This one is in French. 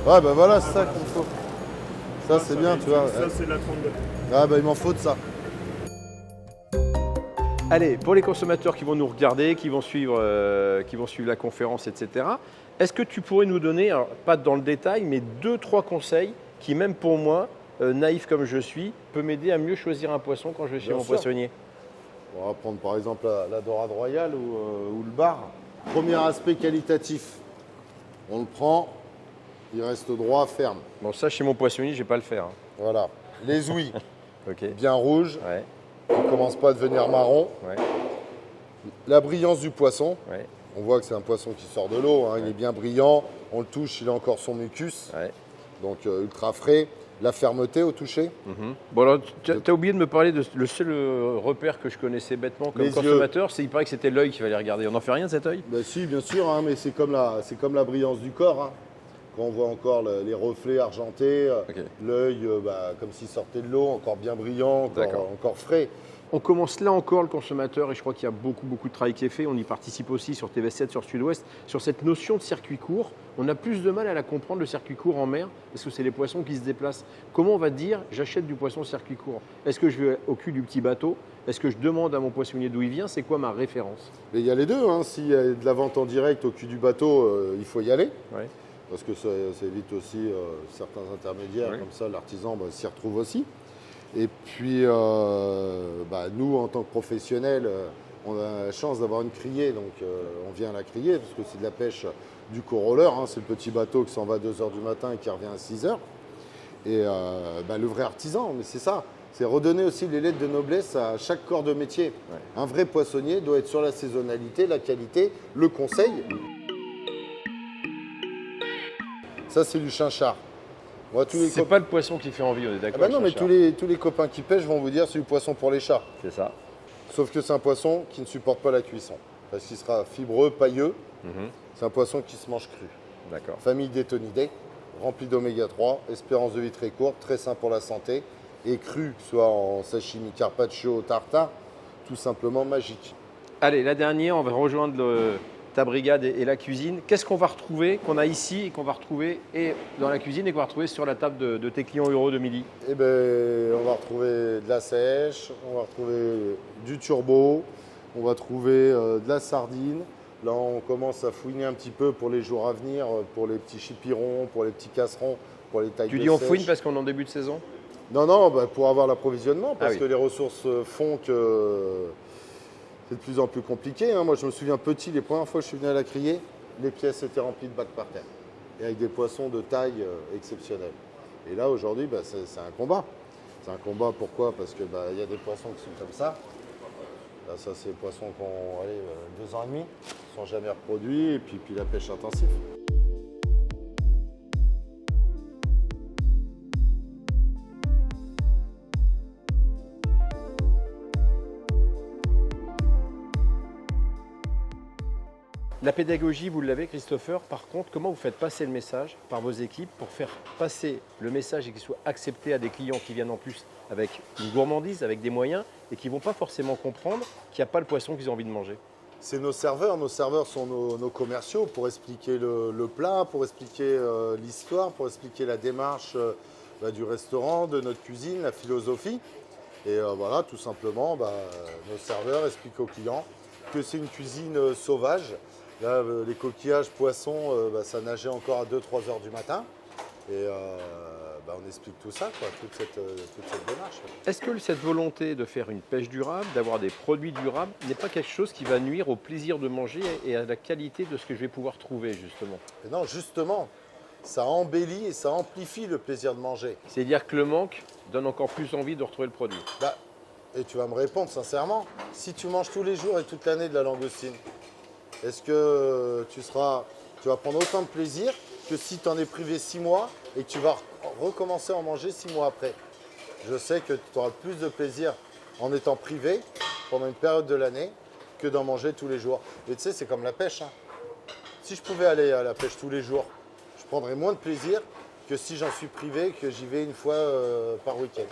Ouais, bah voilà, c'est ça qu'il me faut. Ça, c'est bien, tu vois. Ça, c'est la 32. Ah, bah il m'en faut de ça. Allez, pour les consommateurs qui vont nous regarder, qui vont suivre la conférence, etc., est-ce que tu pourrais nous donner, alors, pas dans le détail, mais 2-3 conseils qui, même pour moi, naïf comme je suis, peut m'aider à mieux choisir un poisson quand je vais chez Bien mon sûr. poissonnier? On va prendre par exemple la dorade royale ou le bar. Premier aspect qualitatif. On le prend, il reste droit, ferme. Bon, ça, chez mon poissonnier, je ne vais pas le faire, hein. Voilà. Les ouïes, Ok. bien rouges, Ouais, qui ne commencent pas à devenir marron. ouais, La brillance du poisson. ouais, On voit que c'est un poisson qui sort de l'eau, hein, il est bien brillant. On le touche, il a encore son mucus, ouais. donc ultra frais. La fermeté au toucher. Mhm. Bon, alors, tu as oublié de me parler de le seul repère que je connaissais bêtement comme Les yeux. consommateur, c'est il paraît que c'était l'œil qu'il fallait regarder. On n'en fait rien de cet œil? Ben si, bien sûr, hein, mais c'est comme la brillance du corps. Hein. Quand on voit encore les reflets argentés, Ok. l'œil comme s'il sortait de l'eau, encore bien brillant, D'accord. encore frais. On commence là encore le consommateur et je crois qu'il y a beaucoup de travail qui est fait. On y participe aussi sur TV7, sur Sud-Ouest, sur cette notion de circuit court. On a plus de mal à la comprendre, le circuit court en mer, parce que c'est les poissons qui se déplacent. Comment on va dire j'achète du poisson circuit court? Est-ce que je vais au cul du petit bateau? Est-ce que je demande à mon poissonnier d'où il vient? C'est quoi ma référence? Mais il y a les deux. Hein. S'il y a de la vente en direct au cul du bateau, il faut y aller. Ouais. Parce que ça évite aussi certains intermédiaires. Oui. Comme ça, l'artisan s'y retrouve aussi. Et puis, nous, en tant que professionnels, on a la chance d'avoir une criée. Donc, on vient à la criée parce que c'est de la pêche du corolleur. Hein. C'est le petit bateau qui s'en va à 2 h du matin et qui revient à 6 h. Et le vrai artisan, mais c'est ça. C'est redonner aussi les lettres de noblesse à chaque corps de métier. Ouais. Un vrai poissonnier doit être sur la saisonnalité, la qualité, le conseil. Ça, c'est du chinchard. Moi, tous les C'est pas le poisson qui fait envie, on est Ah d'accord? bah non, mais Chacha? tous les copains qui pêchent vont vous dire c'est du poisson pour les chats. C'est ça. Sauf que c'est un poisson qui ne supporte pas la cuisson. Parce qu'il sera fibreux, pailleux. Mhm. C'est un poisson qui se mange cru. D'accord. Famille des tonidés, rempli d'oméga 3, espérance de vie très courte, très sain pour la santé. Et cru, soit en sashimi, carpaccio, tartare, tout simplement magique. Allez, la dernière, on va rejoindre ta brigade et la cuisine. Qu'est-ce qu'on va retrouver, qu'on a ici et qu'on va retrouver et dans la cuisine et qu'on va retrouver sur la table de tes clients euros de midi? Eh ben, on va retrouver de la sèche, on va retrouver du turbo, on va trouver de la sardine. Là, on commence à fouiner un petit peu pour les jours à venir, pour les petits chipirons, pour les petits casserons, pour les tailles Tu de dis on sèche. fouine parce qu'on est en début de saison? Non, pour avoir l'approvisionnement, parce Ah oui. que les ressources font que c'est de plus en plus compliqué. Hein. Moi, je me souviens petit, les premières fois que je suis venu à la criée, les pièces étaient remplies de bacs par terre, et avec des poissons de taille exceptionnelle. Et là, aujourd'hui, c'est un combat. C'est un combat, pourquoi? Parce que y a des poissons qui sont comme ça. Là, ça, c'est des poissons qui ont 2 ans et demi, qui ne sont jamais reproduits, et puis la pêche intensive. La pédagogie, vous l'avez, Christopher. Par contre, comment vous faites passer le message par vos équipes pour faire passer le message et qu'il soit accepté à des clients qui viennent en plus avec une gourmandise, avec des moyens et qui ne vont pas forcément comprendre qu'il n'y a pas le poisson qu'ils ont envie de manger? C'est nos serveurs. Nos serveurs sont nos commerciaux pour expliquer le plat, pour expliquer l'histoire, pour expliquer la démarche du restaurant, de notre cuisine, la philosophie. Et voilà, tout simplement, nos serveurs expliquent aux clients que c'est une cuisine sauvage. Là, les coquillages, poissons, ça nageait encore à 2-3 heures du matin. Et on explique tout ça, quoi, toute cette démarche. Est-ce que cette volonté de faire une pêche durable, d'avoir des produits durables, n'est pas quelque chose qui va nuire au plaisir de manger et à la qualité de ce que je vais pouvoir trouver, justement? Et non, justement, ça embellit et ça amplifie le plaisir de manger. C'est-à-dire que le manque donne encore plus envie de retrouver le produit. Et tu vas me répondre sincèrement, si tu manges tous les jours et toute l'année de la langoustine, est-ce que tu vas prendre autant de plaisir que si tu en es privé 6 mois et que tu vas recommencer à en manger 6 mois après? Je sais que tu auras plus de plaisir en étant privé pendant une période de l'année que d'en manger tous les jours. Et tu sais, c'est comme la pêche. Hein. Si je pouvais aller à la pêche tous les jours, je prendrais moins de plaisir que si j'en suis privé, que j'y vais une fois par week-end.